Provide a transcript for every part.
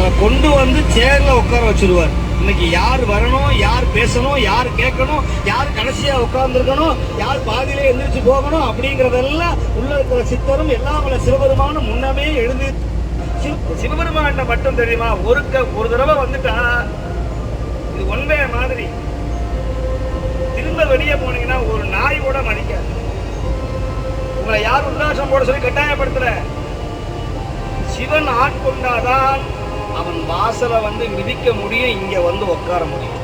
அதை கொண்டு வந்து சேர்ல உட்கார வச்சிருவார். இன்னைக்கு யார் வரணும், யார் பேசணும், யார் கேட்கணும், யார் கடைசியா உட்கார்ந்துருக்கணும், யார் பாதியிலே எந்திரிச்சு போகணும் அப்படிங்கறதெல்லாம் உள்ள இருக்கிற சித்தரும் எல்லாம் சிவபெருமானும் முன்னமே எழுதி. சிவபெருமான மட்டும் தெரியுமா, ஒரு தடவை வந்துட்டா இது ஒன்பே மாதிரி. திரும்ப வெளியே போனீங்கன்னா ஒரு நாய் கூட மதிக்காது. உங்களை யார் உல்லாசம் போட சொல்லி கட்டாயப்படுத்துற? சிவன் ஆட்கொண்டாதான் அவன் வாசலை வந்து மிதிக்க முடியும், இங்க வந்து உட்கார முடியும்.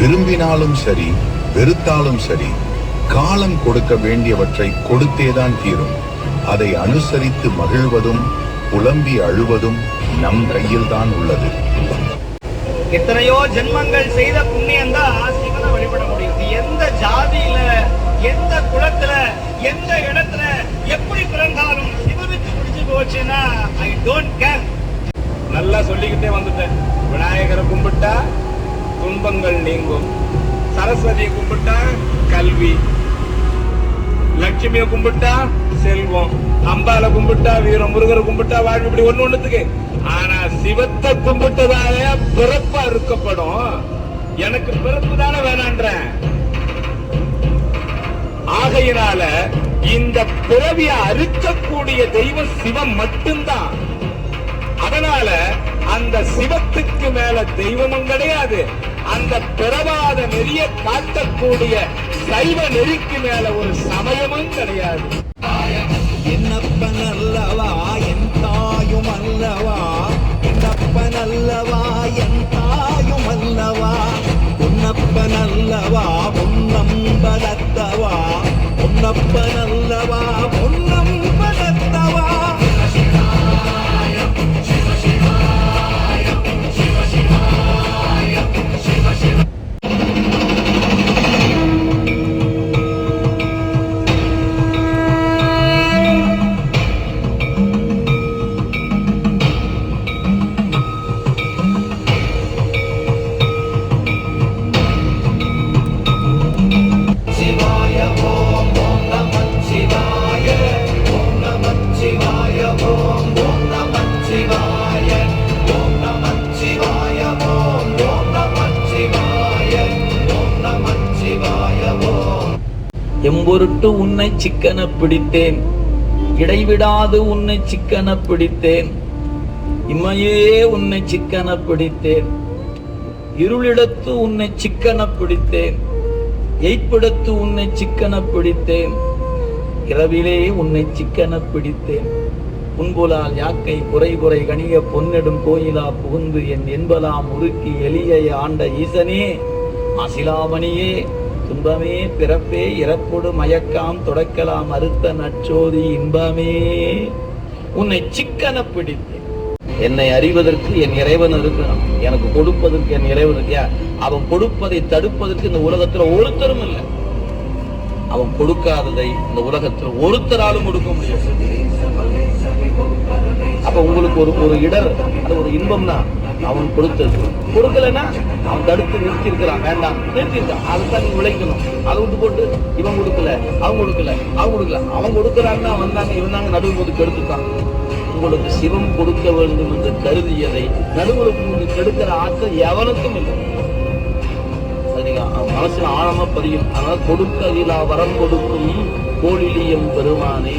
விரும்பினாலும் சரி வெறுத்தாலும் சரி காலம் கொடுக்க வேண்டியவற்றை கொடுத்தேதான் தீரும். அதை அனுசரித்து மகிழ்வதும் புலம்பி அழுவதும் நம் கையில் தான் உள்ளது. எத்தனையோ ஜென்மங்கள் செய்த புண்ணியம் தான் சிவனை வழிபட முடியும். எந்த ஜாதியில, எந்த குலத்துல, எந்த இடத்துல, எப்படி பிறந்தாலும் சிவனுக்கு பிடிச்சு போச்சுன்னா ஐ டோன்ட் கேர். நல்லா சொல்லிக்கிட்டே வந்துட்டேன். விநாயகரை கும்பிட்டா துன்பங்கள் நீங்கும், சரஸ்வதியை கும்பிட்டா கல்வி, லட்சுமியை கும்பிட்டா செல்வம், அம்பால கும்பிட்டா வீரம், முருகரை கும்பிட்டா வாழ்வு. இப்படி ஒண்ணுத்துக்கு. ஆனா சிவத்தை கும்பிட்டதால பிறப்பா இருக்கப்படும். எனக்கு பிறப்பு தானே வேணான்ற. ஆகையினால இந்த பிறவியை அறுக்கக்கூடிய தெய்வம் சிவம் மட்டும்தான். அதனால அந்த சிவத்துக்கு மேல தெய்வமும் கிடையாது. அந்த பிறவாத நெறிய காட்டக்கூடிய சைவ நெறிக்கு மேல ஒரு சமயமும் கிடையாது. என்னப்பன் அல்லவா என் தாயும் அல்லவா, என்னப்பன் அல்லவா என் தாயும் அல்லவா, உன்னப்பன் அல்லவா பொன்னம்பலத்தவா, உன்னப்பன் அல்லவா பொன்னம்பலத்தவா. எம்பொருட்டு உன்னை சிக்கன பிடித்தேன், இடைவிடாது உன்னை சிக்கன பிடித்தேன், இம்மையே உன்னை சிக்கன பிடித்தேன், இருளிடத்து உன்னை சிக்கன பிடித்தேன், எய்ப்பிடத்து உன்னை சிக்கன பிடித்தேன், இரவிலே உன்னை சிக்கன பிடித்தேன், புன்புலால் யாக்கை குறை குறை கணிய பொன்னெடும் கோயிலா புகுந்து என் என்பலாம் முறுக்கி எளியை ஆண்ட ஈசனே அசிலாமணியே, துன்பமே பிறப்பே இறப்போடு மயக்காம் தொடக்கலாம் அறுத்த நச்சோதி இன்பமே, உன்னை சிக்கன பிடித்தேன். என்னை அறிவதற்கு என் இறைவன் இருக்கிறான், எனக்கு கொடுப்பதற்கு என் இறைவன் இருக்கியா. அவன் கொடுப்பதை தடுப்பதற்கு இந்த உலகத்துல ஒருத்தரும் இல்லை. அவன் கொடுக்காததை இந்த உலகத்தில் ஒருத்தராலும் கொடுக்க முடியாது. அப்ப உங்களுக்கு ஒரு இடர், அது ஒரு இன்பம்னா அவன் கொடுத்தது. கொடுக்கலன்னா அவன் தடுத்து நிறுத்தி இருக்கிறான், வேண்டாம் நிறுத்திருக்கான். அதுதான் நீங்க விளைக்கணும். அதை விட்டு போட்டு இவன் கொடுக்கல, அவன் கொடுக்கல, அவன் கொடுக்கல, அவன் கொடுக்கறான்னு வந்தாங்க, இவன் தாங்க நடுவு போது கெடுத்துட்டான். உங்களுக்கு சிவம் கொடுக்க வேண்டும் என்று கருதியதை நடுவுக்கு உங்களுக்கு கெடுக்கிற ஆற்றல் எவனுக்கும் இல்லை. அது நீங்க மனசுல ஆழமா பதியும். அதனால கொடுக்க வரம் கொடுக்கும் கோழிலியம் பெருமானே.